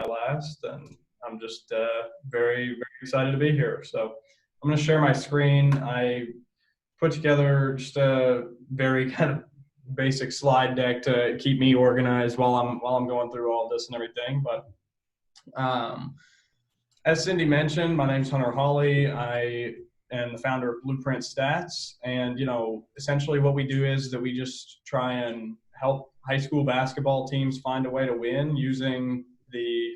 last, and I'm just very, very excited to be here. So I'm going to share my screen. I put together just a very kind of basic slide deck to keep me organized while I'm going through all this and everything. But as Cindy mentioned, my name's Hunter Hawley. I am the founder of Blueprint Stats, and essentially what we do is that we just try and help high school basketball teams find a way to win using the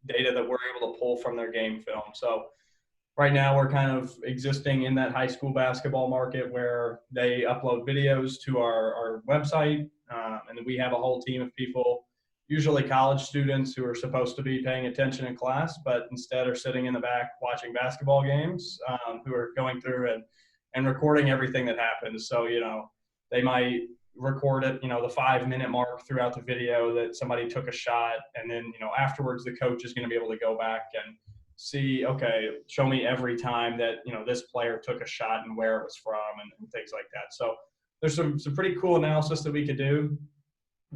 data that we're able to pull from their game film. So right now we're kind of existing in that high school basketball market where they upload videos to our website, and then we have a whole team of people, usually college students who are supposed to be paying attention in class, but instead are sitting in the back watching basketball games, who are going through and recording everything that happens. So, they might record it, the 5-minute mark throughout the video that somebody took a shot. And then, afterwards the coach is going to be able to go back and see, okay, show me every time that, this player took a shot and where it was from and things like that. So there's some pretty cool analysis that we could do.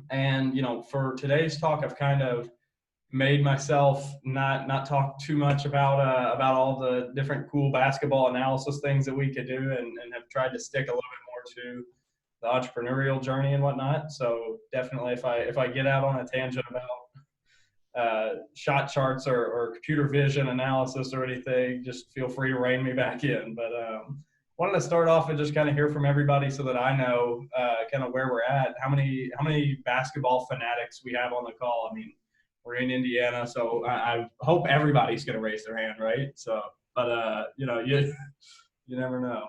And, for today's talk, I've kind of made myself not talk too much about all the different cool basketball analysis things that we could do, and have tried to stick a little bit more to the entrepreneurial journey and whatnot. So definitely if I get out on a tangent about shot charts or computer vision analysis or anything, just feel free to rein me back in. But wanted to start off and just kind of hear from everybody so that I know kind of where we're at. How many basketball fanatics we have on the call? I mean, we're in Indiana, so I hope everybody's going to raise their hand, right? So, but you never know.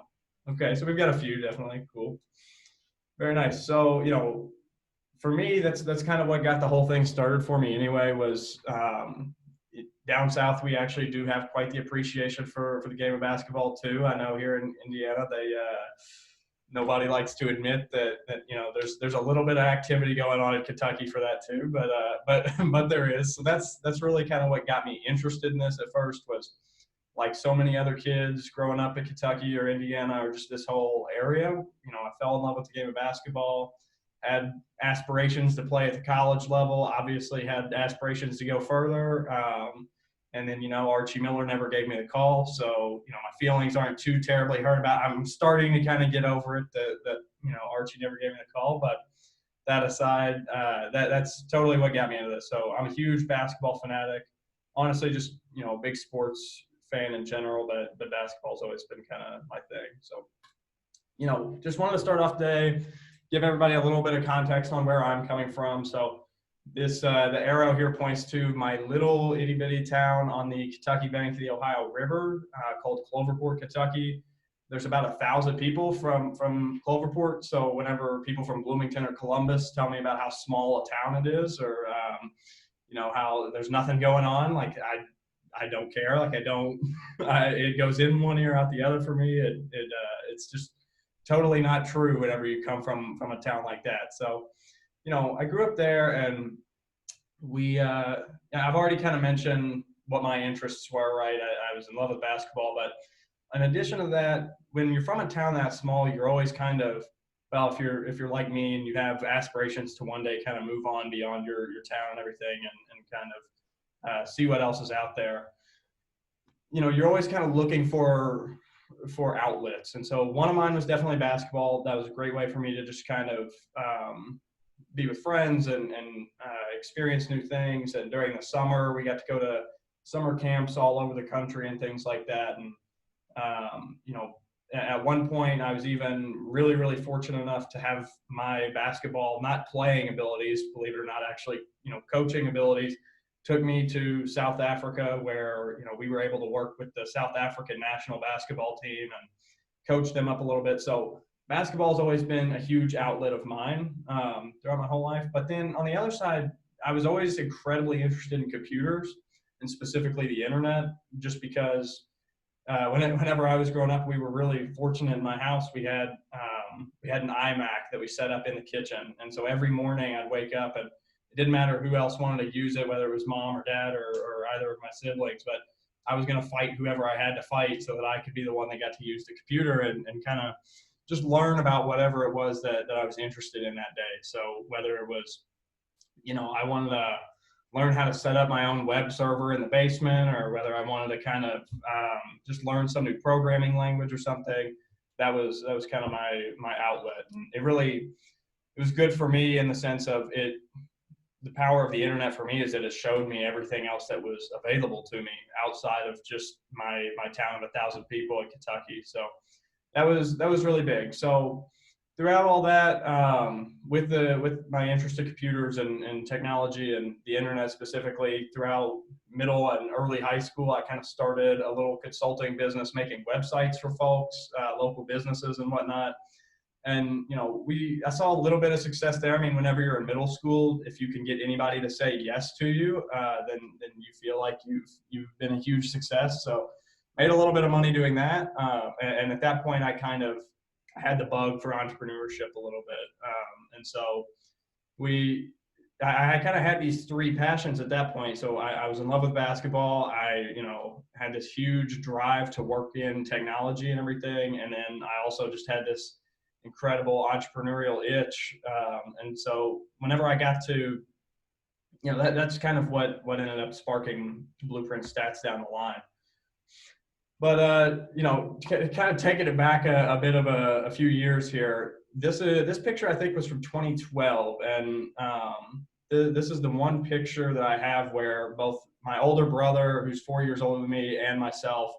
Okay, so we've got a few, definitely. Cool. Very nice. So, for me, that's kind of what got the whole thing started for me anyway, was down south, we actually do have quite the appreciation for the game of basketball too. I know here in Indiana, nobody likes to admit that there's a little bit of activity going on in Kentucky for that too, but there is. So that's really kind of what got me interested in this at first. Was like so many other kids growing up in Kentucky or Indiana or just this whole area, I fell in love with the game of basketball. Had aspirations to play at the college level, obviously had aspirations to go further. And then, Archie Miller never gave me the call. So, my feelings aren't too terribly hurt about it. I'm starting to kind of get over it that Archie never gave me the call. But that aside, that's totally what got me into this. So I'm a huge basketball fanatic. Honestly, just, a big sports fan in general, but basketball's always been kind of my thing. So, just wanted to start off today, give everybody a little bit of context on where I'm coming from. So this the arrow here points to my little itty bitty town on the Kentucky bank of the Ohio River, called Cloverport, Kentucky. There's about 1,000 people from Cloverport. So whenever people from Bloomington or Columbus tell me about how small a town it is, or how there's nothing going on, like I don't care. Like it goes in one ear out the other for me. It's just totally not true whenever you come from a town like that. So, I grew up there, and I've already kind of mentioned what my interests were, right? I was in love with basketball, but in addition to that, when you're from a town that small, you're always kind of, well, if you're like me and you have aspirations to one day kind of move on beyond your town and everything, and kind of see what else is out there, you're always kind of looking for outlets. And so one of mine was definitely basketball. That was a great way for me to just kind of be with friends and experience new things. And during the summer, we got to go to summer camps all over the country and things like that. And, at one point I was even really, really fortunate enough to have my basketball, not playing abilities, believe it or not, actually, coaching abilities, took me to South Africa, where, we were able to work with the South African national basketball team and coach them up a little bit. So basketball has always been a huge outlet of mine throughout my whole life. But then on the other side, I was always incredibly interested in computers, and specifically the internet, just because whenever I was growing up, we were really fortunate in my house. We had an iMac that we set up in the kitchen. And so every morning I'd wake up, and it didn't matter who else wanted to use it, whether it was mom or dad or either of my siblings, but I was going to fight whoever I had to fight so that I could be the one that got to use the computer and kind of just learn about whatever it was that I was interested in that day. So whether it was, I wanted to learn how to set up my own web server in the basement, or whether I wanted to kind of just learn some new programming language or something. That was kind of my outlet. And it was good for me in the sense of it. The power of the internet for me is that it showed me everything else that was available to me outside of just my town of 1,000 people in Kentucky. So that was really big. So throughout all that, with my interest in computers and technology and the internet specifically, throughout middle and early high school, I kind of started a little consulting business, making websites for folks, local businesses and whatnot. And I saw a little bit of success there. I mean, whenever you're in middle school, if you can get anybody to say yes to you, then you feel like you've been a huge success. So made a little bit of money doing that, and at that point, I kind of had the bug for entrepreneurship a little bit, and so I kind of had these three passions at that point. So I was in love with basketball. I had this huge drive to work in technology and everything, and then I also just had this incredible entrepreneurial itch. And so whenever I got to, that's kind of what ended up sparking Blueprint Stats down the line. But kind of taking it back a bit of a few years here. This picture I think was from 2012, and this is the one picture that I have where both my older brother, who's 4 years older than me, and myself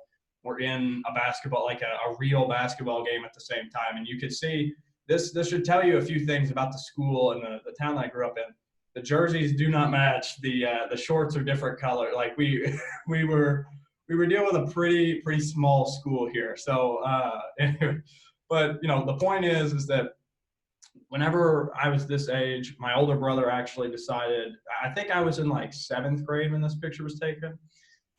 were in a basketball, like a real basketball game at the same time. And you could see this should tell you a few things about the school and the town that I grew up in. The jerseys do not match. The shorts are different color. Like we were dealing with a pretty small school here. So but the point is that whenever I was this age, my older brother actually decided, I think I was in like 7th grade when this picture was taken.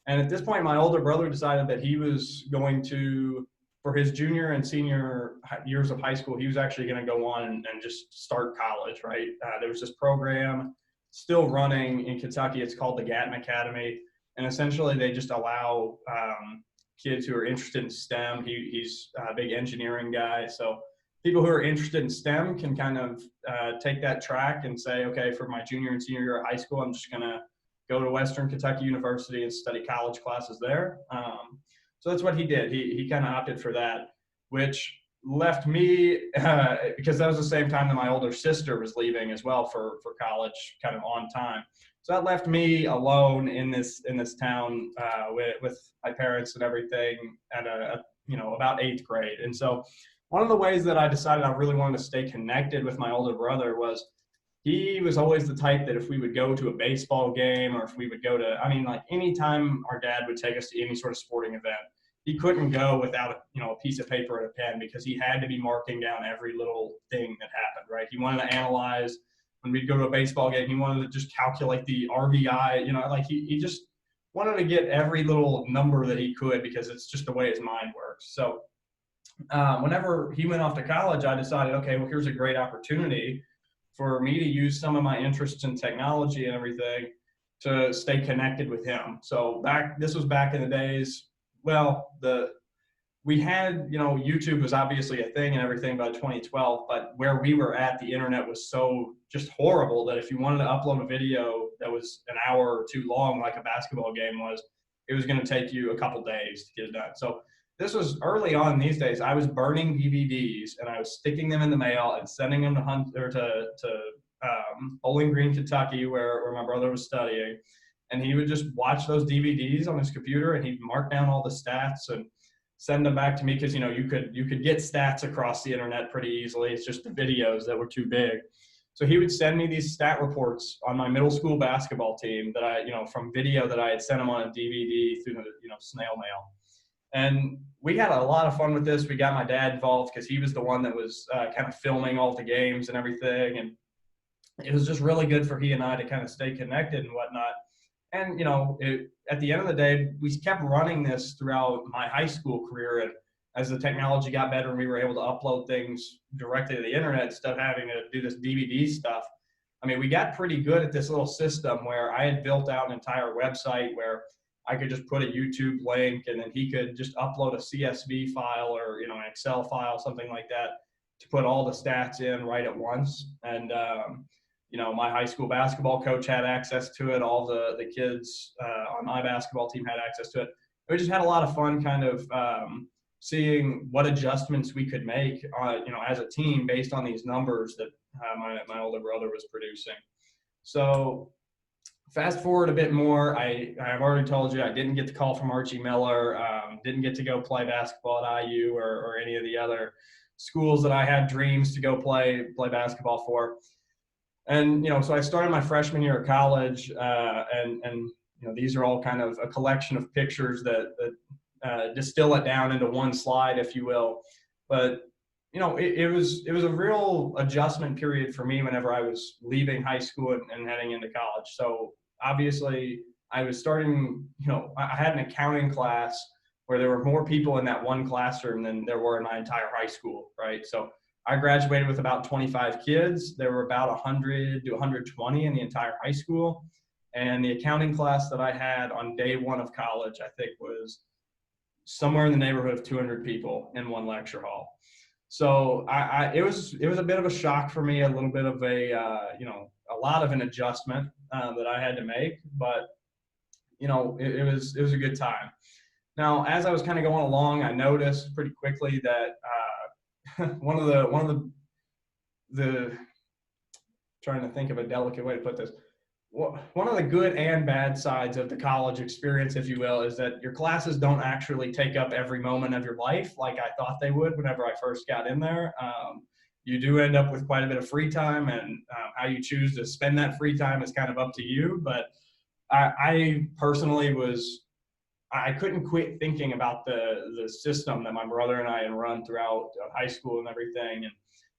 And at this point, my older brother decided that he was going to, for his junior and senior years of high school, he was actually going to go on and just start college, right? There was this program still running in Kentucky. It's called the Gatton Academy. And essentially, they just allow kids who are interested in STEM. He's a big engineering guy. So people who are interested in STEM can kind of take that track and say, okay, for my junior and senior year of high school, I'm just going to go to Western Kentucky University and study college classes there. So that's what he did. He kind of opted for that, which left me, because that was the same time that my older sister was leaving as well for college, kind of on time. So that left me alone in this town with my parents and everything at about 8th grade. And so one of the ways that I decided I really wanted to stay connected with my older brother was he was always the type that if we would go to a baseball game, or if we would go to, like anytime our dad would take us to any sort of sporting event, he couldn't go without a piece of paper and a pen, because he had to be marking down every little thing that happened, right? He wanted to analyze. When we'd go to a baseball game, he wanted to just calculate the RBI, like he just wanted to get every little number that he could, because it's just the way his mind works. So whenever he went off to college, I decided, okay, well, here's a great opportunity for me to use some of my interests in technology and everything to stay connected with him. So this was back in the days, well, we had, YouTube was obviously a thing and everything by 2012, but where we were at, the internet was so just horrible that if you wanted to upload a video that was an hour or two long, like a basketball game was, it was going to take you a couple days to get it done. So this was early on in these days. I was burning DVDs and I was sticking them in the mail and sending them to Bowling Green, Kentucky, where my brother was studying. And he would just watch those DVDs on his computer, and he'd mark down all the stats and send them back to me, because you could get stats across the internet pretty easily. It's just the videos that were too big. So he would send me these stat reports on my middle school basketball team that from video that I had sent him on a DVD through the snail mail. And we had a lot of fun with this. We got my dad involved because he was the one that was kind of filming all the games and everything. And it was just really good for he and I to kind of stay connected and whatnot. And, at the end of the day, we kept running this throughout my high school career. And as the technology got better and we were able to upload things directly to the internet instead of having to do this DVD stuff, we got pretty good at this little system where I had built out an entire website where I could just put a YouTube link, and then he could just upload a CSV file or, an Excel file, something like that, to put all the stats in right at once. And My high school basketball coach had access to it. All the kids on my basketball team had access to it. We just had a lot of fun kind of seeing what adjustments we could make, as a team based on these numbers that my older brother was producing. So fast forward a bit more, I've already told you I didn't get the call from Archie Miller, didn't get to go play basketball at IU or any of the other schools that I had dreams to go play basketball for. And so I started my freshman year of college, and these are all kind of a collection of pictures that distill it down into one slide, if you will. But it was a real adjustment period for me whenever I was leaving high school and heading into college. So obviously, I was starting. I had an accounting class where there were more people in that one classroom than there were in my entire high school, right? So I graduated with about 25 kids. There were about 100 to 120 in the entire high school. And the accounting class that I had on day one of college, I think, was somewhere in the neighborhood of 200 people in one lecture hall. So it was a bit of a shock for me, a little bit of a lot of an adjustment that I had to make, but it was a good time. Now, as I was kind of going along, I noticed pretty quickly that one of the trying to think of a delicate way to put this. One of the good and bad sides of the college experience, if you will, is that your classes don't actually take up every moment of your life like I thought they would whenever I first got in there. You do end up with quite a bit of free time, and how you choose to spend that free time is kind of up to you. But I personally I couldn't quit thinking about the system that my brother and I had run throughout high school and everything. And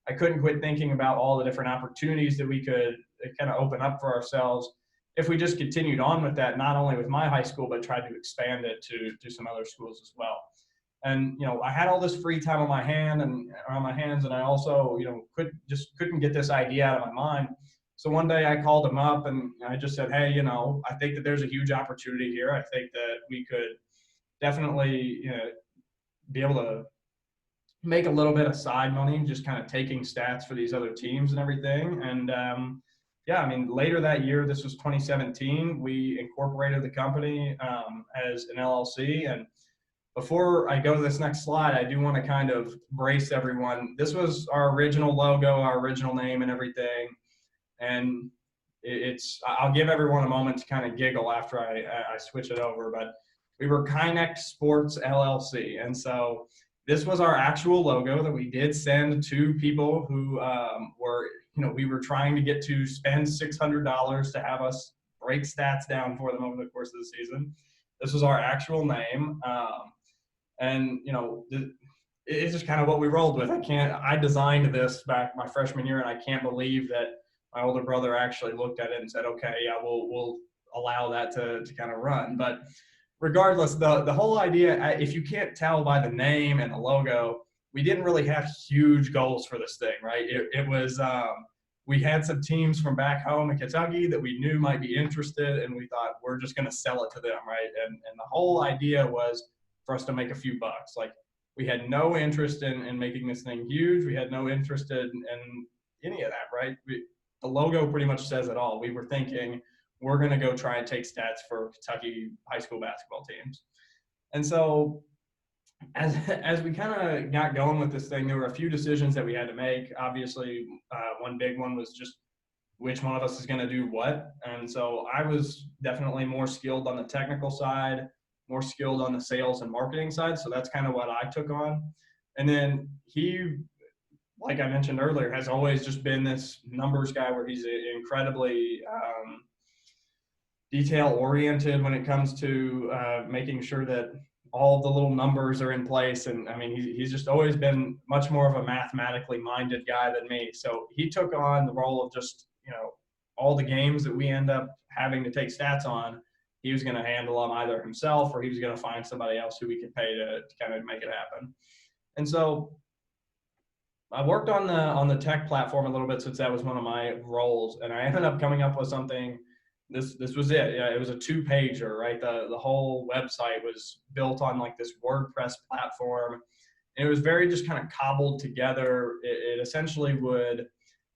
I couldn't quit thinking about all the different opportunities that we could kind of open up for ourselves if we just continued on with that, not only with my high school, but tried to expand it to some other schools as well. And, I had all this free time on my hands, and I also, couldn't get this idea out of my mind. So one day I called him up and I just said, hey, I think that there's a huge opportunity here. I think that we could definitely, be able to make a little bit of side money, just kind of taking stats for these other teams and everything. And later that year, this was 2017, we incorporated the company as an LLC. And before I go to this next slide, I do want to kind of brace everyone. This was our original logo, our original name and everything. And I'll give everyone a moment to kind of giggle after I switch it over, but we were Kynect Sports LLC. And so this was our actual logo that we did send to people who we were trying to get to spend $600 to have us break stats down for them over the course of the season. This was our actual name. It's just kind of what we rolled with. I designed this back my freshman year, and I can't believe that my older brother actually looked at it and said, okay, yeah, we'll allow that to kind of run. But regardless, the whole idea, if you can't tell by the name and the logo, we didn't really have huge goals for this thing, right? It was, we had some teams from back home in Kentucky that we knew might be interested, and we thought we're just going to sell it to them, right? And the whole idea was for us to make a few bucks. Like, we had no interest in making this thing huge. We had no interest in any of that, right? The logo pretty much says it all. We were thinking we're going to go try and take stats for Kentucky high school basketball teams. And so as we kind of got going with this thing, there were a few decisions that we had to make. Obviously, one big one was just which one of us is going to do what. And so I was definitely more skilled on the technical side, more skilled on the sales and marketing side. So that's kind of what I took on. And then he, like I mentioned earlier, has always just been this numbers guy where he's incredibly detail oriented when it comes to making sure that all the little numbers are in place. And I mean, he's just always been much more of a mathematically minded guy than me. So he took on the role of just, all the games that we end up having to take stats on, he was going to handle them either himself, or he was going to find somebody else who we could pay to kind of make it happen. And so I worked on the tech platform a little bit, since that was one of my roles, and I ended up coming up with something. This was it. Yeah, it was a 2-pager, right? The whole website was built on like this WordPress platform, and it was very just kind of cobbled together. It essentially would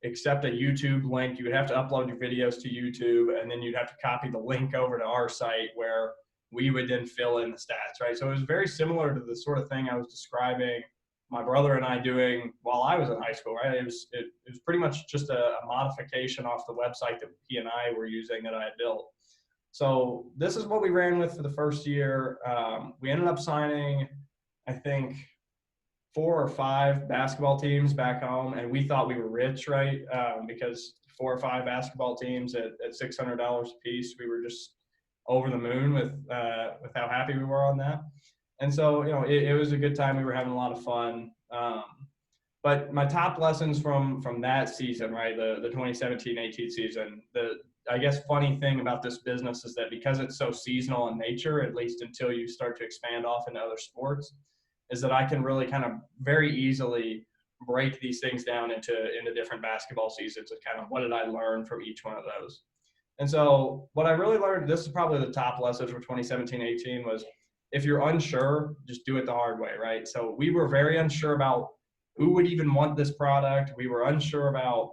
accept a YouTube link. You would have to upload your videos to YouTube, and then you'd have to copy the link over to our site where we would then fill in the stats, right? So it was very similar to the sort of thing I was describing my brother and I doing while I was in high school, right? It was pretty much just a modification off the website that he and I were using that I had built. So this is what we ran with for the first year. We ended up signing, I think, 4 or 5 basketball teams back home, and we thought we were rich, right? Because 4 or 5 basketball teams at $600 a piece, we were just over the moon with how happy we were on that. And so, it was a good time. We were having a lot of fun. But my top lessons from that season, right, the 2017-18 season, I guess funny thing about this business is that because it's so seasonal in nature, at least until you start to expand off into other sports, is that I can really kind of very easily break these things down into different basketball seasons and kind of what did I learn from each one of those. And so what I really learned, this is probably the top lesson for 2017-18, was if you're unsure, just do it the hard way, right? So we were very unsure about who would even want this product. We were unsure about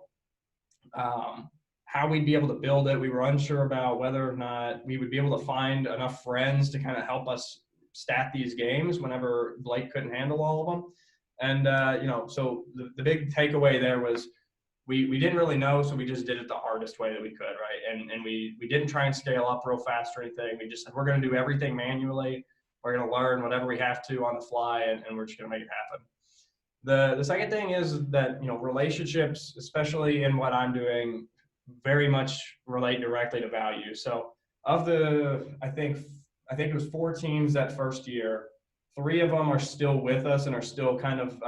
how we'd be able to build it. We were unsure about whether or not we would be able to find enough friends to kind of help us stat these games whenever Blake couldn't handle all of them. And, so the big takeaway there was we didn't really know, so we just did it the hardest way that we could, right? And we didn't try and scale up real fast or anything. We just said, we're going to do everything manually. We're going to learn whatever we have to on the fly, and we're just going to make it happen. The second thing is that, relationships, especially in what I'm doing, very much relate directly to value. So of I think it was 4 teams that first year, 3 of them are still with us and are still kind of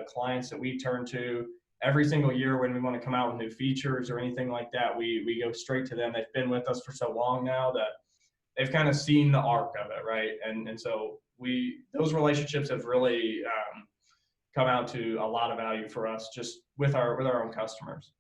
clients that we turn to every single year when we want to come out with new features or anything like that. We go straight to them. They've been with us for so long now that they've kind of seen the arc of it, right? And so those relationships have really come out to a lot of value for us just with our own customers.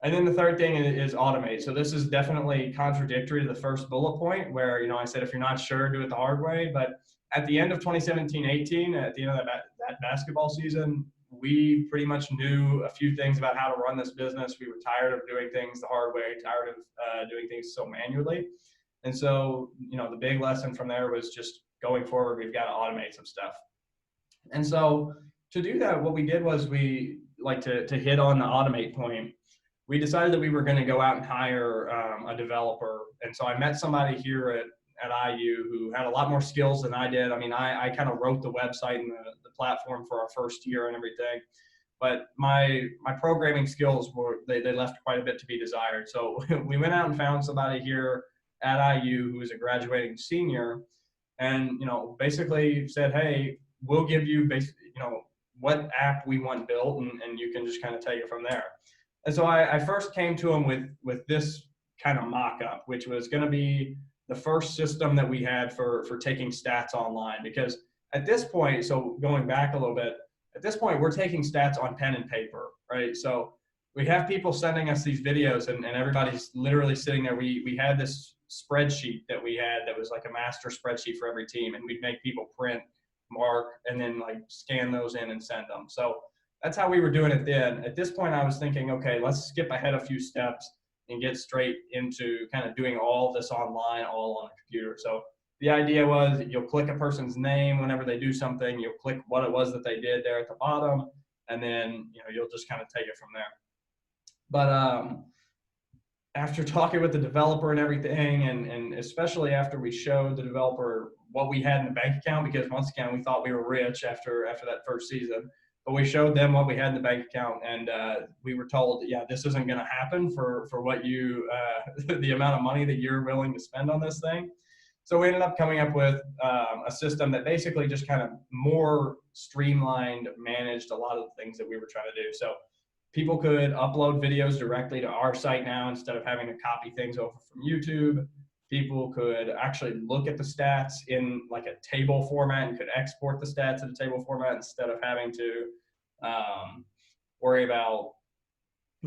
And then the third thing is automate. So this is definitely contradictory to the first bullet point where, I said, if you're not sure, do it the hard way. But at the end of 2017-18, at the end of that basketball season, we pretty much knew a few things about how to run this business. We were tired of doing things the hard way, tired of doing things so manually. And so, the big lesson from there was just going forward, we've got to automate some stuff. And so to do that, what we did was we like to hit on the automate point. We decided that we were going to go out and hire a developer. And so I met somebody here at IU who had a lot more skills than I did. I mean, I kind of wrote the website and the platform for our first year and everything. But my programming skills they left quite a bit to be desired. So we went out and found somebody here at IU who was a graduating senior and, basically said, hey, we'll give you what app we want built and you can just kind of take it from there. And so I first came to him with this kind of mock-up, which was going to be the first system that we had for taking stats online. Because at this point, so going back a little bit, at this point, we're taking stats on pen and paper, right? So we have people sending us these videos and everybody's literally sitting there. We had this spreadsheet that we had that was like a master spreadsheet for every team, and we'd make people print, mark, and then like scan those in and send them. So that's how we were doing it then. At this point, I was thinking, okay, let's skip ahead a few steps and get straight into kind of doing all this online, all on a computer. So the idea was you'll click a person's name whenever they do something, you'll click what it was that they did there at the bottom, and then you'll just kind of take it from there. But after talking with the developer and everything, and especially after we showed the developer what we had in the bank account, because once again, we thought we were rich after that first season. But we showed them what we had in the bank account, and we were told, yeah, this isn't going to happen for what you, the amount of money that you're willing to spend on this thing. So we ended up coming up with a system that basically just kind of more streamlined, managed a lot of the things that we were trying to do. So people could upload videos directly to our site now instead of having to copy things over from YouTube. People could actually look at the stats in like a table format and could export the stats in a table format instead of having to worry about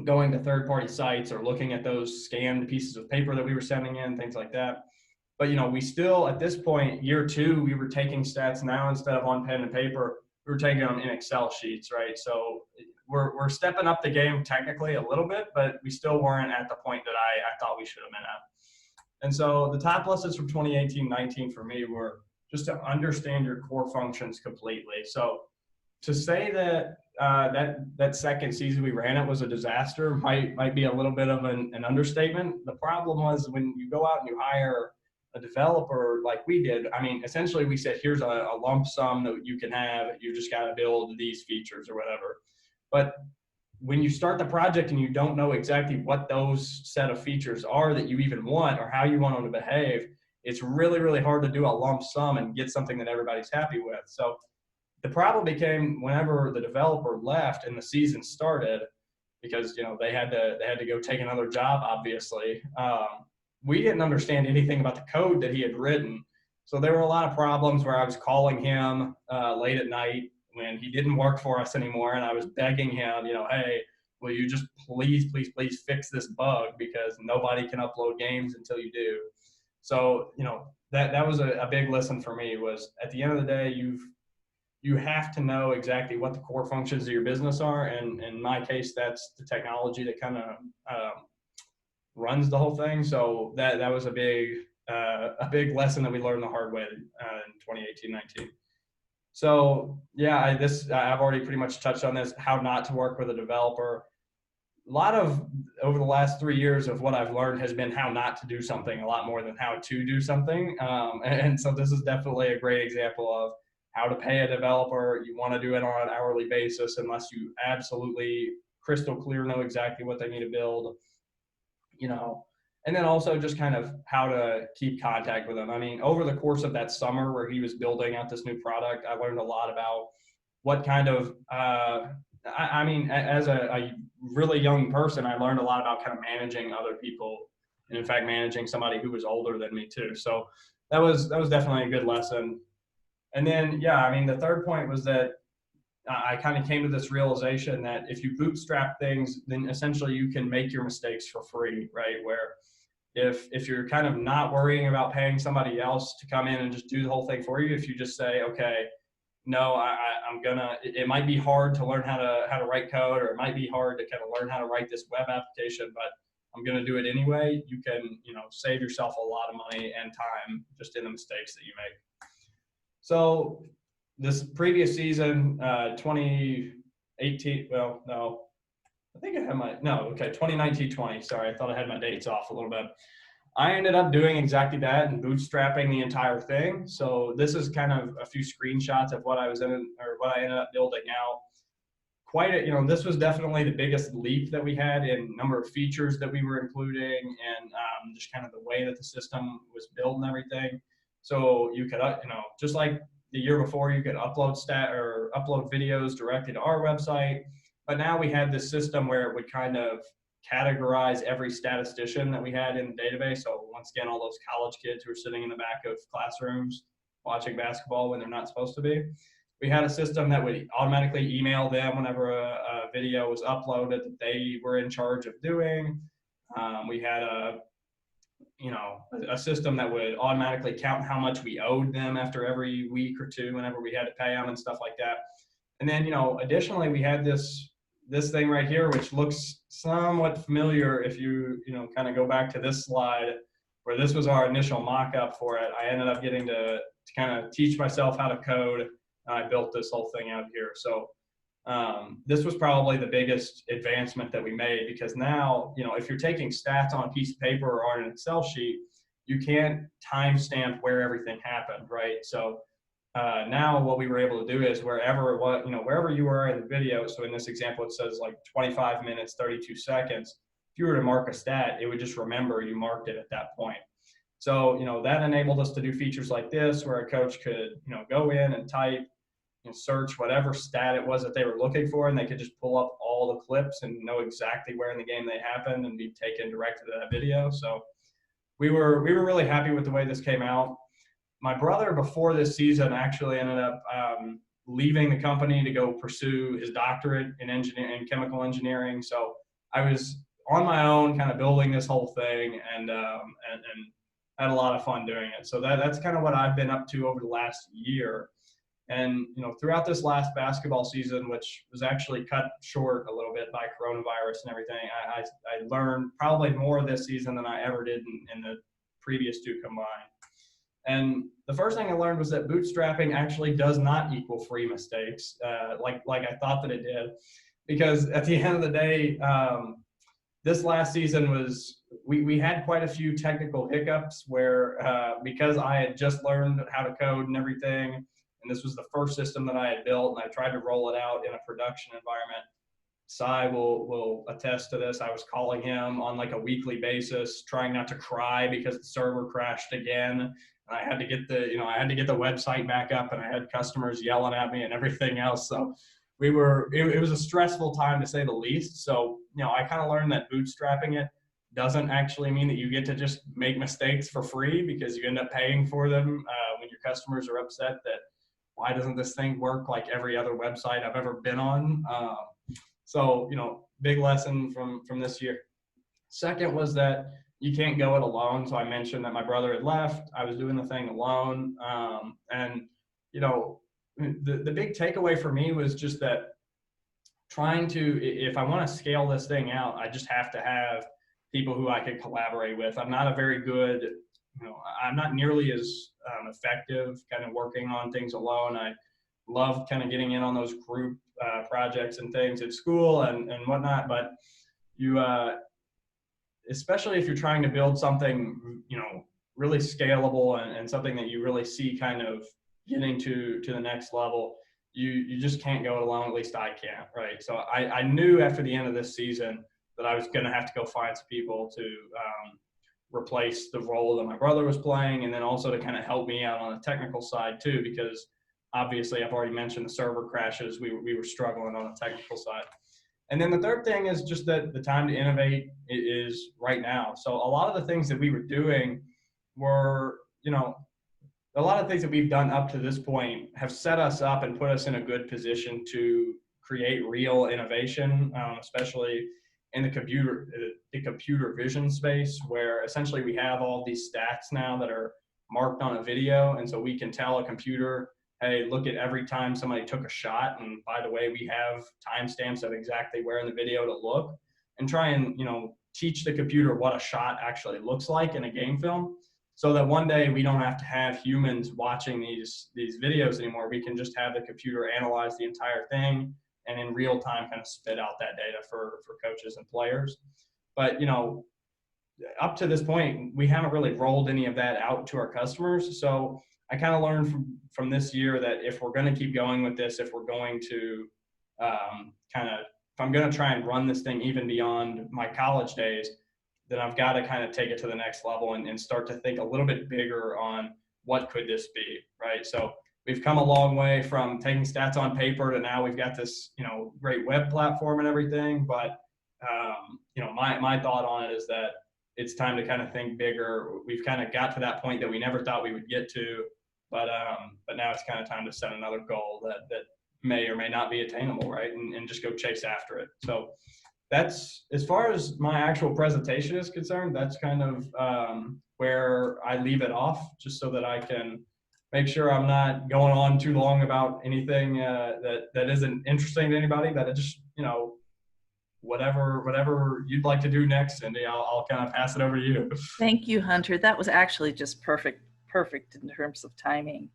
going to third-party sites or looking at those scanned pieces of paper that we were sending in, things like that. But, we still, at this point, year 2, we were taking stats now instead of on pen and paper. We we were taking them in Excel sheets, right? So we're stepping up the game technically a little bit, but we still weren't at the point that I thought we should have been at. And so the top lessons from 2018-19 for me were just to understand your core functions completely. So to say that that second season we ran it was a disaster might be a little bit of an understatement. The problem was when you go out and you hire a developer like we did, I mean, essentially we said, here's a lump sum that you can have. You just got to build these features or whatever. But when you start the project and you don't know exactly what those set of features are that you even want or how you want them to behave, it's really, really hard to do a lump sum and get something that everybody's happy with. So the problem became whenever the developer left and the season started, because they had to go take another job, obviously. We didn't understand anything about the code that he had written. So there were a lot of problems where I was calling him late at night when he didn't work for us anymore, and I was begging him, hey, will you just please fix this bug, because nobody can upload games until you do. So that was a big lesson for me, was at the end of the day, you have to know exactly what the core functions of your business are, and in my case, that's the technology that kind of runs the whole thing. So that was a big lesson that we learned the hard way in 2018-19. So yeah, I've already pretty much touched on this, how not to work with a developer. A lot of over the last 3 years of what I've learned has been how not to do something a lot more than how to do something. And so this is definitely a great example of how to pay a developer. You want to do it on an hourly basis unless you absolutely crystal clear know exactly what they need to build, and then also just kind of how to keep contact with them. I mean, over the course of that summer where he was building out this new product, I learned a lot about what kind of, as a really young person, I learned a lot about kind of managing other people, and in fact, managing somebody who was older than me too. So that was definitely a good lesson. And then, the third point was that I kind of came to this realization that if you bootstrap things, then essentially you can make your mistakes for free, right? Where if you're kind of not worrying about paying somebody else to come in and just do the whole thing for you, if you just say, okay, no, it might be hard to learn how to write code, or it might be hard to kind of learn how to write this web application, but I'm going to do it anyway. You can, save yourself a lot of money and time just in the mistakes that you make. So this previous season, 2018, well, no, I think I had 2019-20, sorry, I thought I had my dates off a little bit. I ended up doing exactly that and bootstrapping the entire thing. So this is kind of a few screenshots of what I ended up building out. This was definitely the biggest leap that we had in number of features that we were including, and just kind of the way that the system was built and everything. So you could, just like the year before, you could upload videos directly to our website. But now we had this system where it would kind of categorize every statistician that we had in the database. So once again, all those college kids who are sitting in the back of classrooms watching basketball when they're not supposed to be. We had a system that would automatically email them whenever a video was uploaded that they were in charge of doing. We had a system that would automatically count how much we owed them after every week or two whenever we had to pay them and stuff like that. And then, additionally, we had this thing right here, which looks somewhat familiar if you, kind of go back to this slide where this was our initial mock-up for it. I ended up getting to kind of teach myself how to code. I built this whole thing out here. So this was probably the biggest advancement that we made, because now, if you're taking stats on a piece of paper or on an Excel sheet, you can't timestamp where everything happened, right? So now what we were able to do is wherever you were in the video, so in this example, it says like 25 minutes, 32 seconds. If you were to mark a stat, it would just remember you marked it at that point. So, that enabled us to do features like this where a coach could, go in and type, search whatever stat it was that they were looking for, and they could just pull up all the clips and know exactly where in the game they happened and be taken directly to that video. So we were really happy with the way this came out. My brother, before this season, actually ended up leaving the company to go pursue his doctorate in chemical engineering. So I was on my own, kind of building this whole thing, and had a lot of fun doing it. So that's kind of what I've been up to over the last year. And, throughout this last basketball season, which was actually cut short a little bit by coronavirus and everything, I learned probably more this season than I ever did in the previous two combined. And the first thing I learned was that bootstrapping actually does not equal free mistakes, like I thought that it did. Because at the end of the day, this last season we had quite a few technical hiccups where because I had just learned how to code and everything, and this was the first system that I had built, and I tried to roll it out in a production environment. Cy will attest to this. I was calling him on like a weekly basis, trying not to cry because the server crashed again. And I had to get the website back up, and I had customers yelling at me and everything else. So it was a stressful time to say the least. So, I kind of learned that bootstrapping it doesn't actually mean that you get to just make mistakes for free, because you end up paying for them when your customers are upset that why doesn't this thing work like every other website I've ever been on? So, big lesson from this year. Second was that you can't go it alone. So I mentioned that my brother had left. I was doing the thing alone. And, the big takeaway for me was just that if I want to scale this thing out, I just have to have people who I could collaborate with. I'm not I'm not nearly as effective kind of working on things alone. I love kind of getting in on those group projects and things at school and whatnot, but especially if you're trying to build something, really scalable and something that you really see kind of getting to the next level, you just can't go it alone. At least I can't, right? So I knew after the end of this season that I was going to have to go find some people to replace the role that my brother was playing, and then also to kind of help me out on the technical side too, because obviously I've already mentioned the server crashes. We were struggling on the technical side. And then the third thing is just that the time to innovate is right now. So a lot of the things that we were doing were, a lot of things that we've done up to this point have set us up and put us in a good position to create real innovation, especially in the computer vision space, where essentially we have all these stats now that are marked on a video. And so we can tell a computer, hey, look at every time somebody took a shot. And by the way, we have timestamps of exactly where in the video to look, and try and, teach the computer what a shot actually looks like in a game film, so that one day we don't have to have humans watching these videos anymore. We can just have the computer analyze the entire thing and in real time kind of spit out that data for coaches and players. But, up to this point, we haven't really rolled any of that out to our customers. So I kind of learned from this year that if we're going to keep going with this, if we're going to if I'm going to try and run this thing even beyond my college days, then I've got to kind of take it to the next level and start to think a little bit bigger on what could this be, right? So we've come a long way from taking stats on paper to now we've got this, great web platform and everything. But, my thought on it is that it's time to kind of think bigger. We've kind of got to that point that we never thought we would get to, but now it's kind of time to set another goal that may or may not be attainable, right? And just go chase after it. So that's, as far as my actual presentation is concerned, that's kind of where I leave it off, just so that I can make sure I'm not going on too long about anything that isn't interesting to anybody. That it just, whatever you'd like to do next, Cindy, I'll kind of pass it over to you. Thank you, Hunter. That was actually just perfect in terms of timing.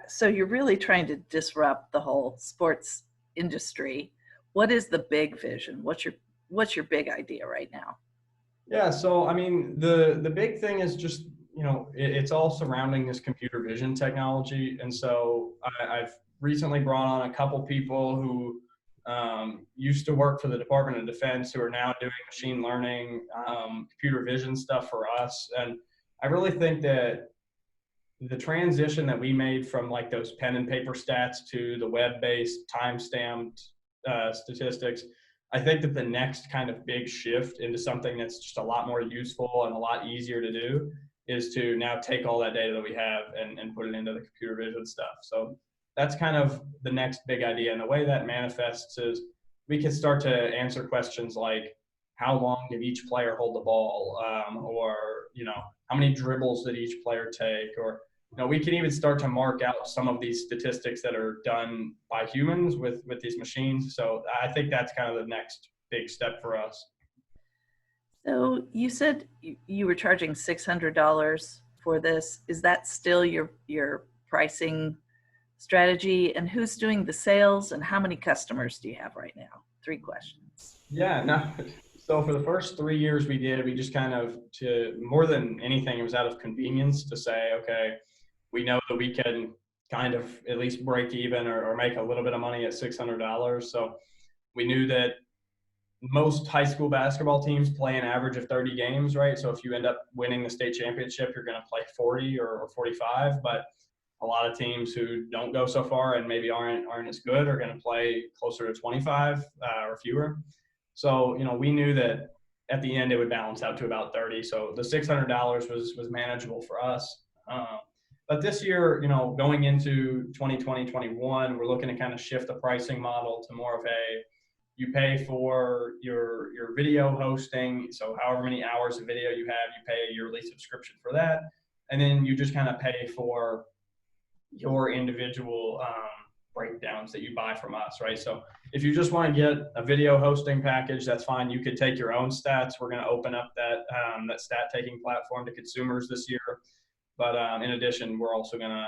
So you're really trying to disrupt the whole sports industry. What is the big vision? What's your big idea right now? Yeah, so I mean, the big thing is just, it's all surrounding this computer vision technology. And so I've recently brought on a couple people who used to work for the Department of Defense, who are now doing machine learning, computer vision stuff for us. And I really think that the transition that we made from like those pen and paper stats to the web-based time-stamped statistics, I think that the next kind of big shift into something that's just a lot more useful and a lot easier to do is to now take all that data that we have and put it into the computer vision stuff. So that's kind of the next big idea. And the way that manifests is we can start to answer questions like, how long did each player hold the ball? Or, how many dribbles did each player take? Or we can even start to mark out some of these statistics that are done by humans with these machines. So I think that's kind of the next big step for us. So you said you were charging $600 for this. Is that still your pricing strategy? And who's doing the sales and how many customers do you have right now? 3 questions. Yeah, no. So for the first 3 years we just kind of, to more than anything, it was out of convenience to say, okay, we know that we can kind of at least break even or make a little bit of money at $600. So we knew that most high school basketball teams play an average of 30 games, right? So if you end up winning the state championship, you're going to play 40 or 45. But a lot of teams who don't go so far and maybe aren't as good are going to play closer to 25 or fewer. So we knew that at the end it would balance out to about 30. So the $600 was manageable for us. But this year, going into 2020-21, we're looking to kind of shift the pricing model to more of a, you pay for your video hosting. So however many hours of video you have, you pay a yearly subscription for that. And then you just kind of pay for your individual breakdowns that you buy from us, right? So if you just want to get a video hosting package, that's fine. You could take your own stats. We're going to open up that stat taking platform to consumers this year. But in addition, we're also going to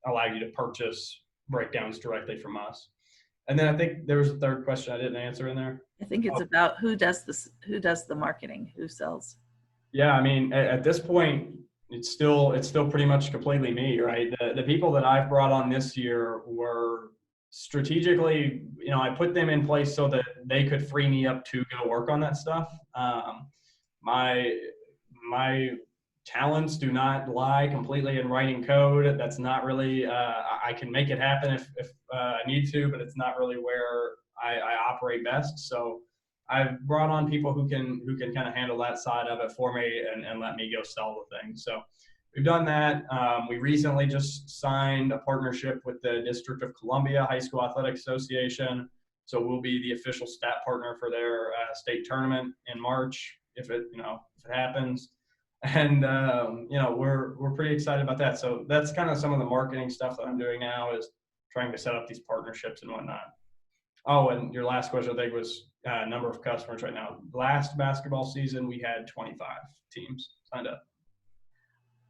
allow you to purchase breakdowns directly from us. And then I think there was a third question I didn't answer in there. I think it's about who does the marketing, who sells. Yeah, I mean, at this point, it's still pretty much completely me, right? The people that I've brought on this year were strategically, I put them in place so that they could free me up to go work on that stuff. My talents do not lie completely in writing code. That's not really, I can make it happen if I need to, but it's not really where I operate best. So I've brought on people who can kind of handle that side of it for me and let me go sell the thing. So we've done that. We recently just signed a partnership with the District of Columbia High School Athletic Association. So we'll be the official stat partner for their state tournament in March if it happens. And we're pretty excited about that. So that's kind of some of the marketing stuff that I'm doing now, is trying to set up these partnerships and whatnot. Oh, and your last question, I think, was number of customers right now. Last basketball season, we had 25 teams signed up.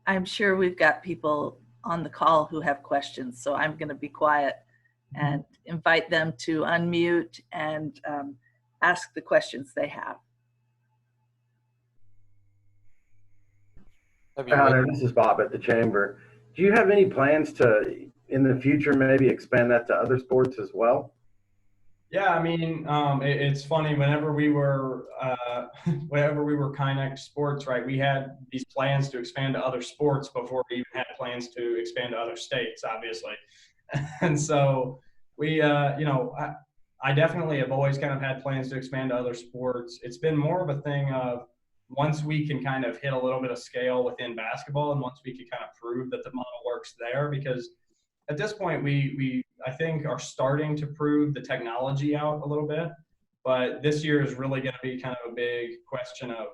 I'm sure we've got people on the call who have questions, so I'm going to be quiet and invite them to unmute and ask the questions they have. Connor, this is Bob at the Chamber. Do you have any plans to, in the future, maybe expand that to other sports as well? Yeah, I mean, it's funny. Whenever we were Kinex Sports, right, we had these plans to expand to other sports before we even had plans to expand to other states, obviously. And so we, I definitely have always kind of had plans to expand to other sports. It's been more of a thing of, once we can kind of hit a little bit of scale within basketball, and once we can kind of prove that the model works there, because at this point we I think are starting to prove the technology out a little bit, but this year is really going to be kind of a big question of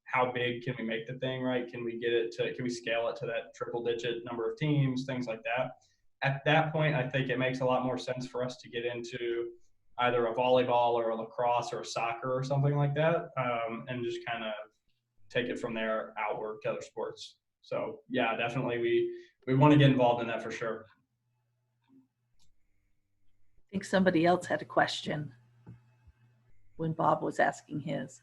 how big can we make the thing, right? Can we scale it to that triple digit number of teams, things like that. At that point, I think it makes a lot more sense for us to get into either a volleyball or a lacrosse or a soccer or something like that, and just kind of take it from there outward to other sports. So yeah, definitely we want to get involved in that for sure. I think somebody else had a question when Bob was asking his.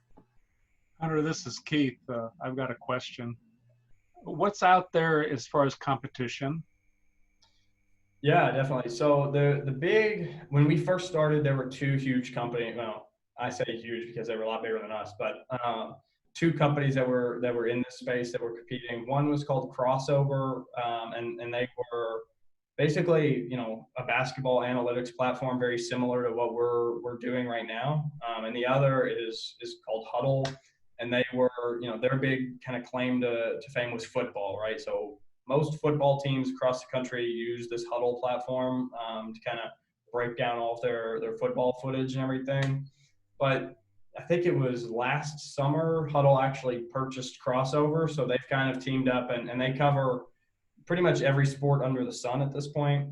Hunter, this is Keith. I've got a question. What's out there as far as competition? Yeah, definitely. So when we first started, there were 2 huge companies. Well, I say huge because they were a lot bigger than us, but 2 companies that were in this space that were competing. One was called Crossover, and they were basically, a basketball analytics platform very similar to what we're doing right now. And the other is called Huddle, and they were, their big kind of claim to fame was football, right? So most football teams across the country use this Huddle platform to kind of break down all of their football footage and everything. But I think it was last summer, Huddle actually purchased Crossover. So they've kind of teamed up and they cover pretty much every sport under the sun at this point.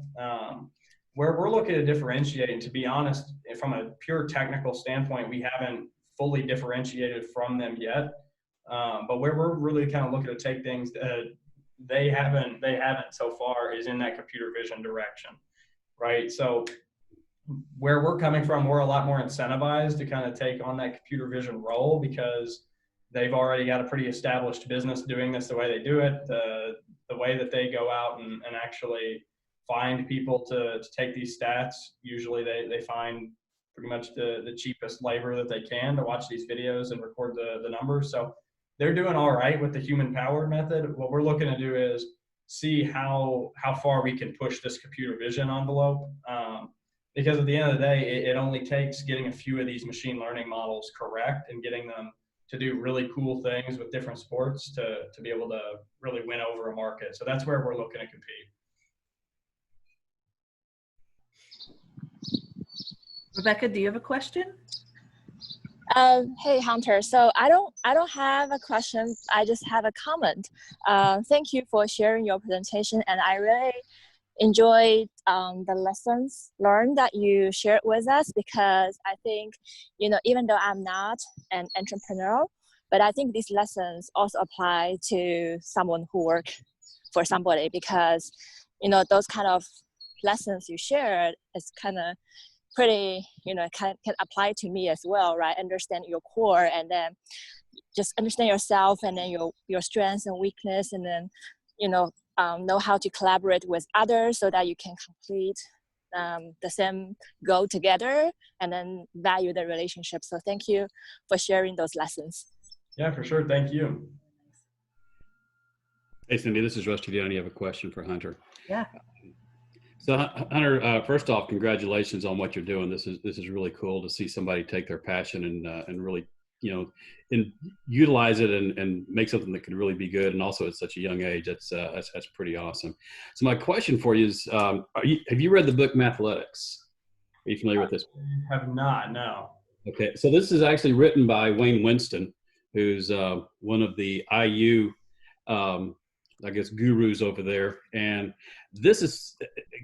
Where we're looking to differentiate, and to be honest, from a pure technical standpoint, we haven't fully differentiated from them yet. But where we're really kind of looking to take things, they haven't so far, is in that computer vision direction, right? So where we're coming from, we're a lot more incentivized to kind of take on that computer vision role because they've already got a pretty established business doing this the way they do it, the way that they go out and actually find people to take these stats. Usually they find pretty much the cheapest labor that they can to watch these videos and record the numbers. So they're doing all right with the human powered method. What we're looking to do is see how far we can push this computer vision envelope. Because at the end of the day, it only takes getting a few of these machine learning models correct and getting them to do really cool things with different sports to be able to really win over a market. So that's where we're looking to compete. Rebecca, do you have a question? Hey Hunter, so I don't have a question. I just have a comment. Thank you for sharing your presentation, and I really enjoyed the lessons learned that you shared with us, because I think, even though I'm not an entrepreneur, but I think these lessons also apply to someone who work for somebody, because those kind of lessons you shared is kind of pretty, can apply to me as well, right? Understand your core, and then just understand yourself, and then your strengths and weakness, and then know how to collaborate with others so that you can complete the same goal together, and then value the relationship. So thank you for sharing those lessons. Yeah, for sure. Thank you. Hey, Cindy, this is Rusty Dion. You have a question for Hunter. Yeah. So Hunter, first off, congratulations on what you're doing. This is really cool to see somebody take their passion and really, and utilize it and make something that could really be good. And also at such a young age, that's pretty awesome. So my question for you is, have you read the book Mathletics? Are you familiar with this? I have not, no. Okay, so this is actually written by Wayne Winston, who's one of the IU, I guess, gurus over there. And this is,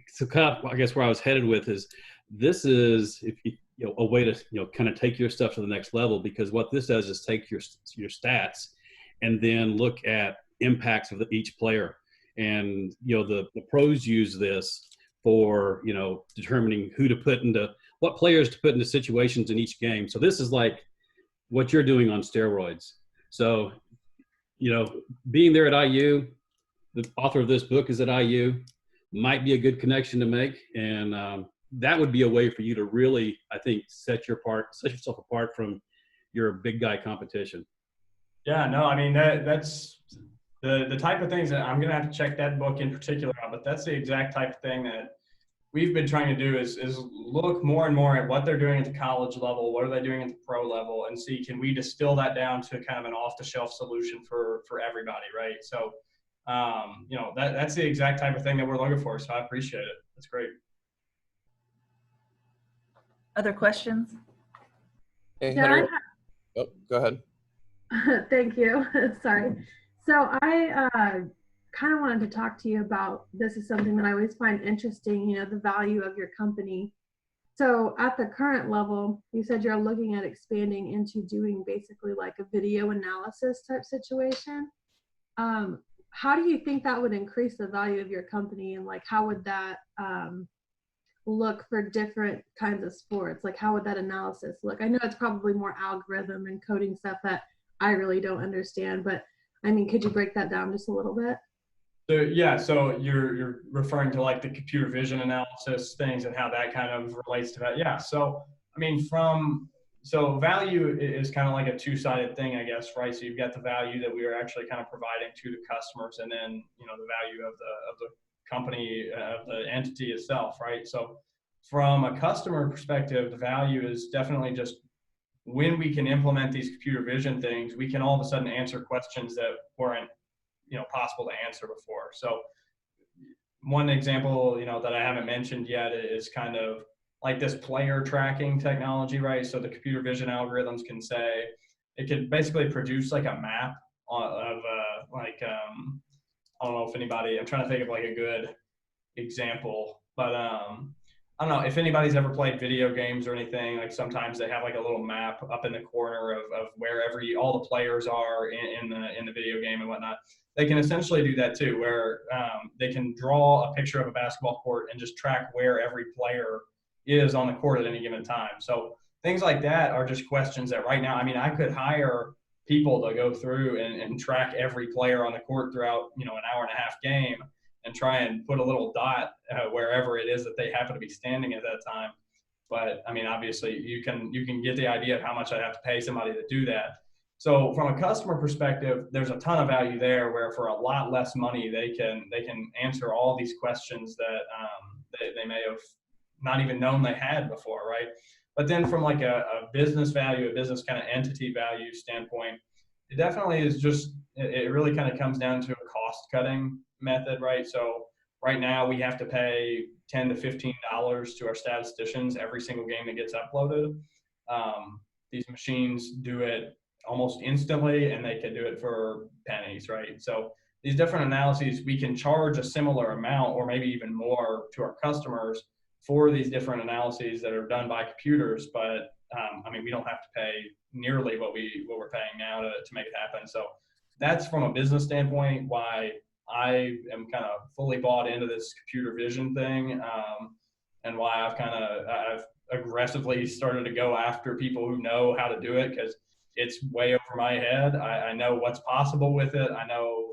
so kind of, I guess where I was headed with is, this is, if you, a way to, kind of take your stuff to the next level, because what this does is take your stats and then look at impacts of each player. And, the pros use this for, determining who to put into, what players to put into situations in each game. So this is like what you're doing on steroids. So, being there at IU, the author of this book is at IU, might be a good connection to make. And that would be a way for you to really, I think, set yourself apart from your big guy competition. Yeah, no, I mean, that's the type of things that I'm going to have to check that book in particular out, but that's the exact type of thing that we've been trying to do is look more and more at what they're doing at the college level, what are they doing at the pro level, and see, can we distill that down to kind of an off-the-shelf solution for everybody, right? So, that's the exact type of thing that we're looking for, so I appreciate it. That's great. Other questions? Hey, Yeah, Hunter. Oh, go ahead. Thank you. Sorry. So I kind of wanted to talk to you about, this is something that I always find interesting, the value of your company. So at the current level, you said you're looking at expanding into doing basically like a video analysis type situation. How do you think that would increase the value of your company, and like how would that look for different kinds of sports? Like how would that analysis look? I know it's probably more algorithm and coding stuff that I really don't understand, but I mean, could you break that down just a little bit? So yeah, so you're referring to like the computer vision analysis things and how that kind of relates to that. Yeah, so I mean, so value is kind of like a two-sided thing, I guess, right? So you've got the value that we are actually kind of providing to the customers, and then the value of the company, of the entity itself, right? So from a customer perspective, the value is definitely just when we can implement these computer vision things, we can all of a sudden answer questions that weren't possible to answer before. So one example that I haven't mentioned yet is kind of like this player tracking technology, right? So the computer vision algorithms can say, it can basically produce like a map of I don't know if anybody, I'm trying to think of like a good example, but I don't know if anybody's ever played video games or anything. Like sometimes they have like a little map up in the corner of where all the players are in the video game and whatnot. They can essentially do that too, where they can draw a picture of a basketball court and just track where every player is on the court at any given time. So things like that are just questions that right now, I mean, I could hire people to go through and track every player on the court throughout, an hour and a half game and try and put a little dot wherever it is that they happen to be standing at that time. But I mean, obviously you can get the idea of how much I'd have to pay somebody to do that. So from a customer perspective, there's a ton of value there where for a lot less money, they can answer all these questions that they may have not even known they had before, right? But then from like a business value, a business kind of entity value standpoint, it definitely is just, it really kind of comes down to a cost cutting method, right? So right now we have to pay $10 to $15 to our statisticians every single game that gets uploaded. These machines do it almost instantly and they can do it for pennies, right? So these different analyses, we can charge a similar amount or maybe even more to our customers for these different analyses that are done by computers, but I mean, we don't have to pay nearly what we're paying now to make it happen. So that's from a business standpoint why I am kind of fully bought into this computer vision thing, and why I've aggressively started to go after people who know how to do it, because it's way over my head. I know what's possible with it. I know,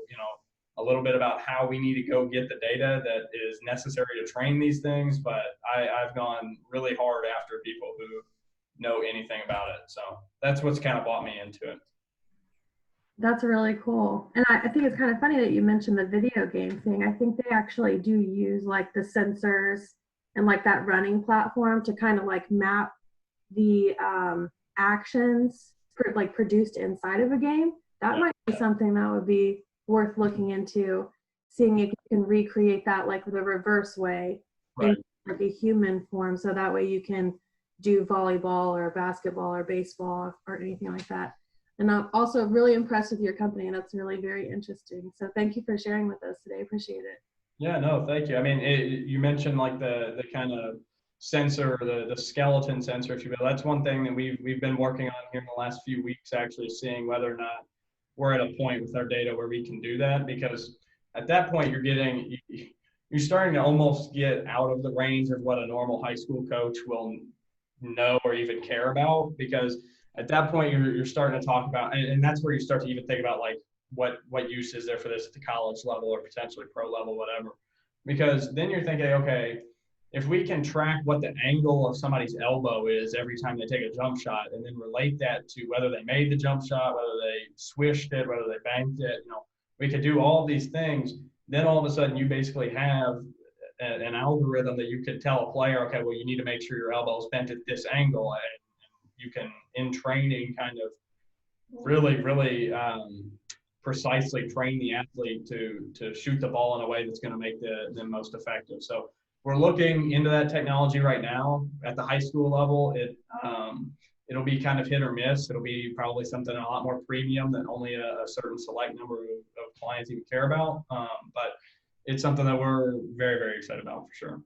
a little bit about how we need to go get the data that is necessary to train these things, but I've gone really hard after people who know anything about it. So that's what's kind of brought me into it. That's really cool. And I think it's kind of funny that you mentioned the video game thing. I think they actually do use like the sensors and like that running platform to kind of like map the actions like produced inside of a game. That might be something that would be worth looking into, seeing if you can recreate that like the reverse way, right, in like a human form, so that way you can do volleyball or basketball or baseball or anything like that. And I'm also really impressed with your company, and that's really very interesting. So thank you for sharing with us today. Appreciate it. Yeah, no, thank you. I mean, you mentioned like the kind of sensor, the skeleton sensor, if you will. That's one thing that we've been working on here in the last few weeks, actually seeing whether or not we're at a point with our data where we can do that, because at that point you're starting to almost get out of the range of what a normal high school coach will know or even care about, because at that point you're starting to talk about, and that's where you start to even think about like what use is there for this at the college level or potentially pro level, whatever, because then you're thinking, okay, if we can track what the angle of somebody's elbow is every time they take a jump shot and then relate that to whether they made the jump shot, whether they swished it, whether they banked it, we could do all these things. Then all of a sudden you basically have an algorithm that you could tell a player, okay, well, you need to make sure your elbow is bent at this angle. And you can, in training, kind of really, really precisely train the athlete to shoot the ball in a way that's going to make them most effective. So we're looking into that technology right now at the high school level. It'll be kind of hit or miss. It'll be probably something a lot more premium that only a certain select number of clients even care about. But it's something that we're very, very excited about for sure.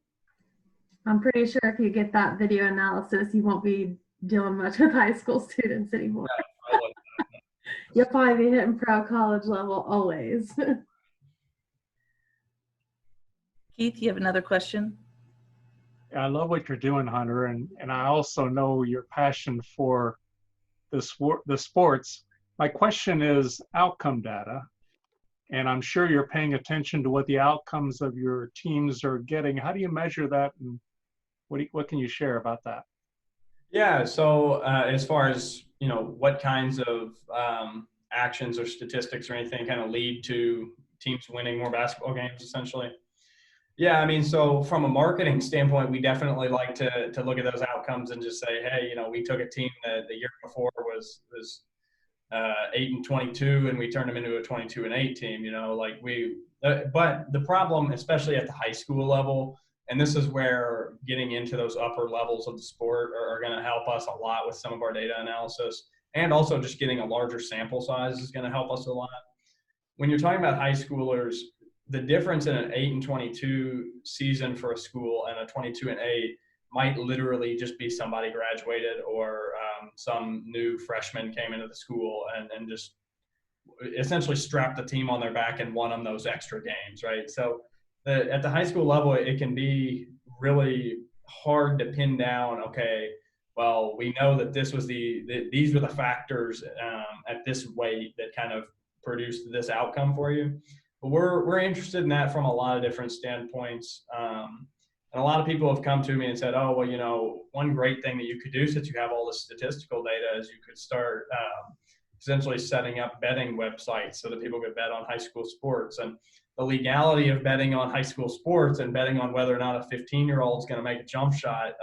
I'm pretty sure if you get that video analysis, you won't be dealing much with high school students anymore. Yeah, You'll probably be hitting pro college level always. Keith, you have another question? I love what you're doing, Hunter, and I also know your passion for the sports. My question is outcome data, and I'm sure you're paying attention to what the outcomes of your teams are getting. How do you measure that, and what can you share about that? Yeah, so as far as what kinds of actions or statistics or anything kind of lead to teams winning more basketball games, essentially. Yeah, I mean, so from a marketing standpoint, we definitely like to look at those outcomes and just say, hey, we took a team that the year before was 8-22, and we turned them into a 22-8 team. But the problem, especially at the high school level, and this is where getting into those upper levels of the sport are going to help us a lot with some of our data analysis, and also just getting a larger sample size is going to help us a lot. When you're talking about high schoolers, the difference in an 8-22 season for a school and a 22-8 might literally just be somebody graduated or some new freshman came into the school and just essentially strapped the team on their back and won them those extra games, right? So at the high school level, it can be really hard to pin down, okay, well, we know that these were the factors at this weight that kind of produced this outcome for you. But we're interested in that from a lot of different standpoints. And a lot of people have come to me and said, oh, well, one great thing that you could do since you have all this statistical data is you could start essentially setting up betting websites so that people could bet on high school sports. And the legality of betting on high school sports and betting on whether or not a 15-year-old is going to make a jump shot,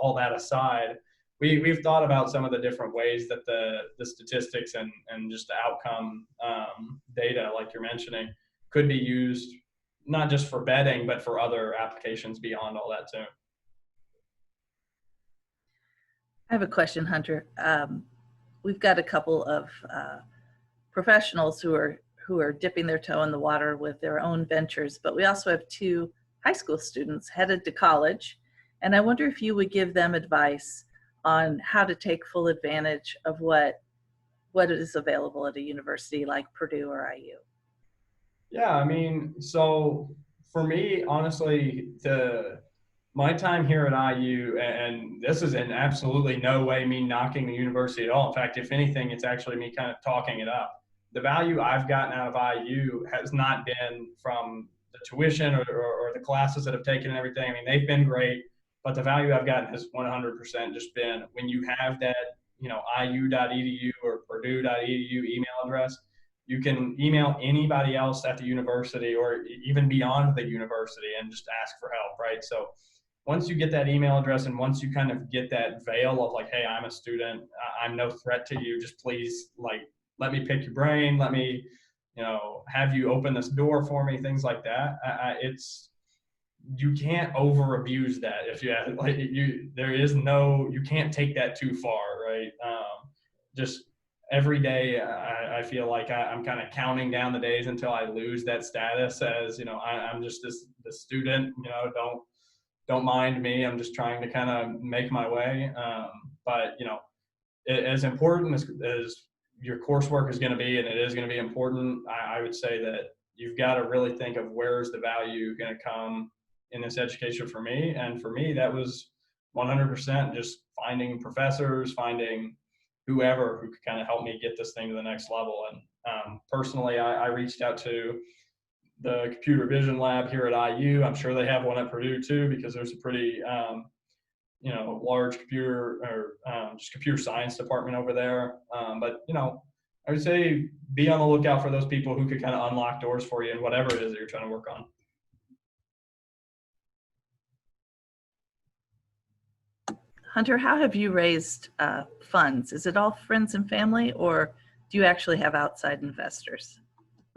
all that aside, we've thought about some of the different ways that the statistics and just the outcome data, like you're mentioning, could be used not just for betting, but for other applications beyond all that too. I have a question, Hunter. We've got a couple of professionals who are dipping their toe in the water with their own ventures, but we also have 2 high school students headed to college. And I wonder if you would give them advice on how to take full advantage of what is available at a university like Purdue or IU. Yeah, I mean, so for me, honestly, my time here at IU, and this is in absolutely no way me knocking the university at all. In fact, if anything, it's actually me kind of talking it up. The value I've gotten out of IU has not been from the tuition or the classes that I've taken and everything. I mean, they've been great, but the value I've gotten has 100% just been when you have that, iu.edu or purdue.edu email address, you can email anybody else at the university or even beyond the university and just ask for help, right? So once you get that email address and once you kind of get that veil of like, hey, I'm a student, I'm no threat to you, just please, let me pick your brain, let me, have you open this door for me, things like that. You can't over abuse that. If you can't take that too far, right? Just every day, I feel like I'm kind of counting down the days until I lose that status as, I'm just the student, don't mind me. I'm just trying to kind of make my way. But, as important as your coursework is going to be, and it is going to be important, I would say that you've got to really think of where's the value going to come in this education for me. And for me, that was 100% just finding professors, finding whoever who could kind of help me get this thing to the next level. And personally, I reached out to the computer vision lab here at IU. I'm sure they have one at Purdue too, because there's a pretty, large just computer science department over there. But, I would say be on the lookout for those people who could kind of unlock doors for you in whatever it is that you're trying to work on. Hunter, how have you raised funds? Is it all friends and family, or do you actually have outside investors?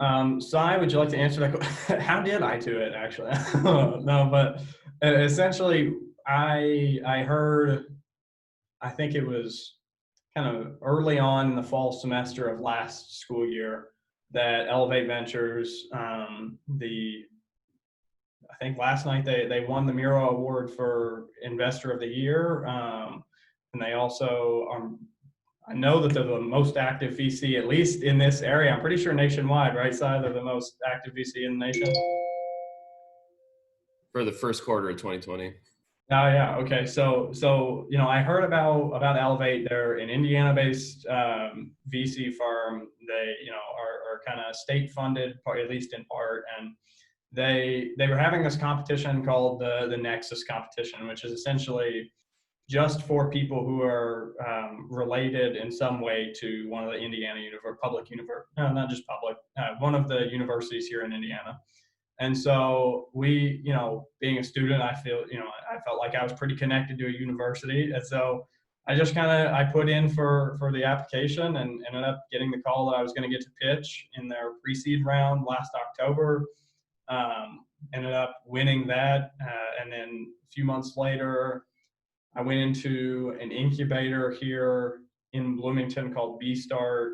Sai, would you like to answer that? How did I do it, actually? No, but essentially, I heard, I think it was kind of early on in the fall semester of last school year, that Elevate Ventures, I think last night they won the Miro Award for Investor of the Year, and they also I know that they're the most active VC, at least in this area. I'm pretty sure nationwide, right, Si? They're the most active VC in the nation. For the first quarter of 2020. Oh yeah, okay. So I heard about Elevate. They're an Indiana-based VC firm. They are kind of state funded, at least in part, and they were having this competition called the Nexus competition, which is essentially just for people who are related in some way to one of the Indiana not just public, one of the universities here in Indiana. And so we, being a student, I felt like I was pretty connected to a university. And so I just I put in for the application and ended up getting the call that I was going to get to pitch in their pre-seed round last October. Ended up winning that. And then a few months later, I went into an incubator here in Bloomington called B-Start,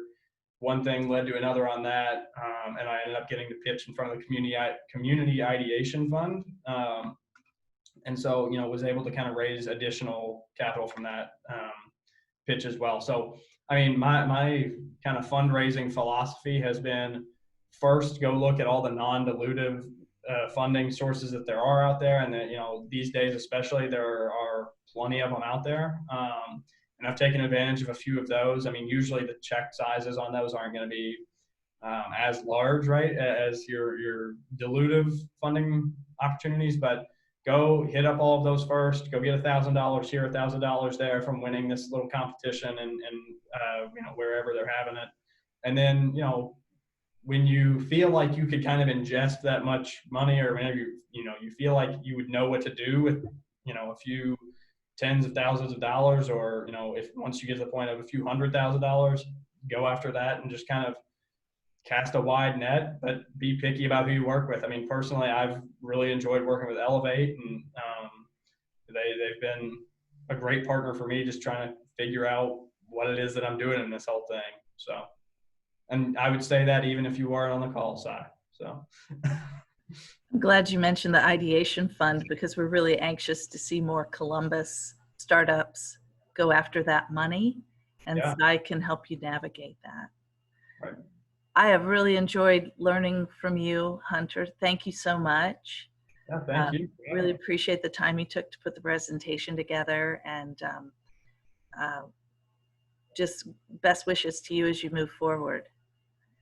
one thing led to another on that, and I ended up getting to pitch in front of the community ideation fund. And so, you know, was able to kind of raise additional capital from that pitch as well. So, I mean, my kind of fundraising philosophy has been, first, go look at all the non-dilutive funding sources that there are out there. And that, you know, these days especially, there are plenty of them out there. And I've taken advantage of a few of those. I mean, usually the check sizes on those aren't going to be as large, right, as your dilutive funding opportunities, but go hit up all of those first. Go get $1,000 here, $1,000 there from winning this little competition, and you know, wherever they're having it. And then, you know, when you feel like you could kind of ingest that much money, or whenever you feel like you would know what to do with, you know, a few tens of thousands of dollars, or, you know, if once you get to the point of a few $100,000, go after that and just kind of cast a wide net, but be picky about who you work with. I mean, personally, I've really enjoyed working with Elevate, and they've been a great partner for me, just trying to figure out what it is that I'm doing in this whole thing. So, and I would say that even if you weren't on the call side. So I'm glad you mentioned the ideation fund, because we're really anxious to see more Columbus startups go after that money, and Yeah. I can help you navigate that. Right. I have really enjoyed learning from you, Hunter. Thank you so much. Yeah, thank you. Really appreciate the time you took to put the presentation together, and just best wishes to you as you move forward.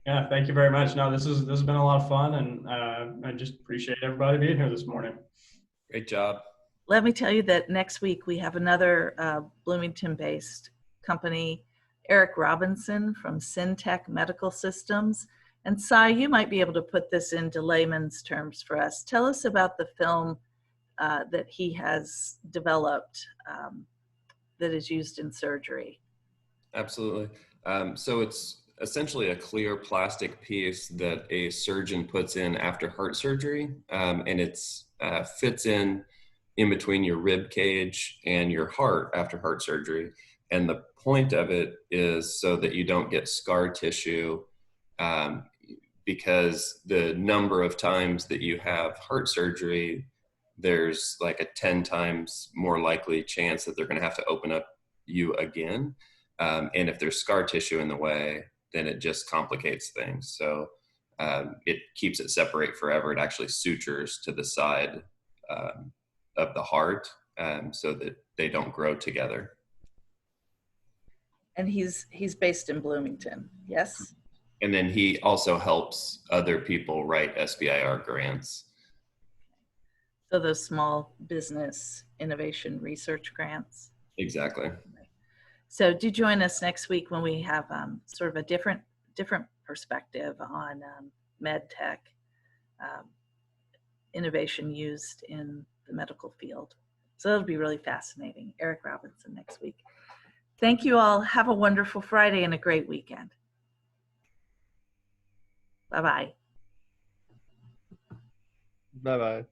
Yeah, thank you very much. No, this has been a lot of fun, and I just appreciate everybody being here this morning. Great job. Let me tell you that next week we have another Bloomington-based company, Eric Robinson from Syntech Medical Systems. And Cy, you might be able to put this into layman's terms for us. Tell us about the film that he has developed that is used in surgery. Absolutely. So it's essentially a clear plastic piece that a surgeon puts in after heart surgery, and it's fits in between your rib cage and your heart after heart surgery. And the point of it is so that you don't get scar tissue, because the number of times that you have heart surgery, there's like a 10 times more likely chance that they're going to have to open up you again. And if there's scar tissue in the way, then it just complicates things. So it keeps it separate forever. It actually sutures to the side of the heart, so that they don't grow together. And he's based in Bloomington, yes? And then he also helps other people write SBIR grants. So those small business innovation research grants? Exactly. So do join us next week when we have sort of a different perspective on med tech innovation used in the medical field. So it'll be really fascinating. Eric Robinson next week. Thank you all. Have a wonderful Friday and a great weekend. Bye-bye. Bye-bye.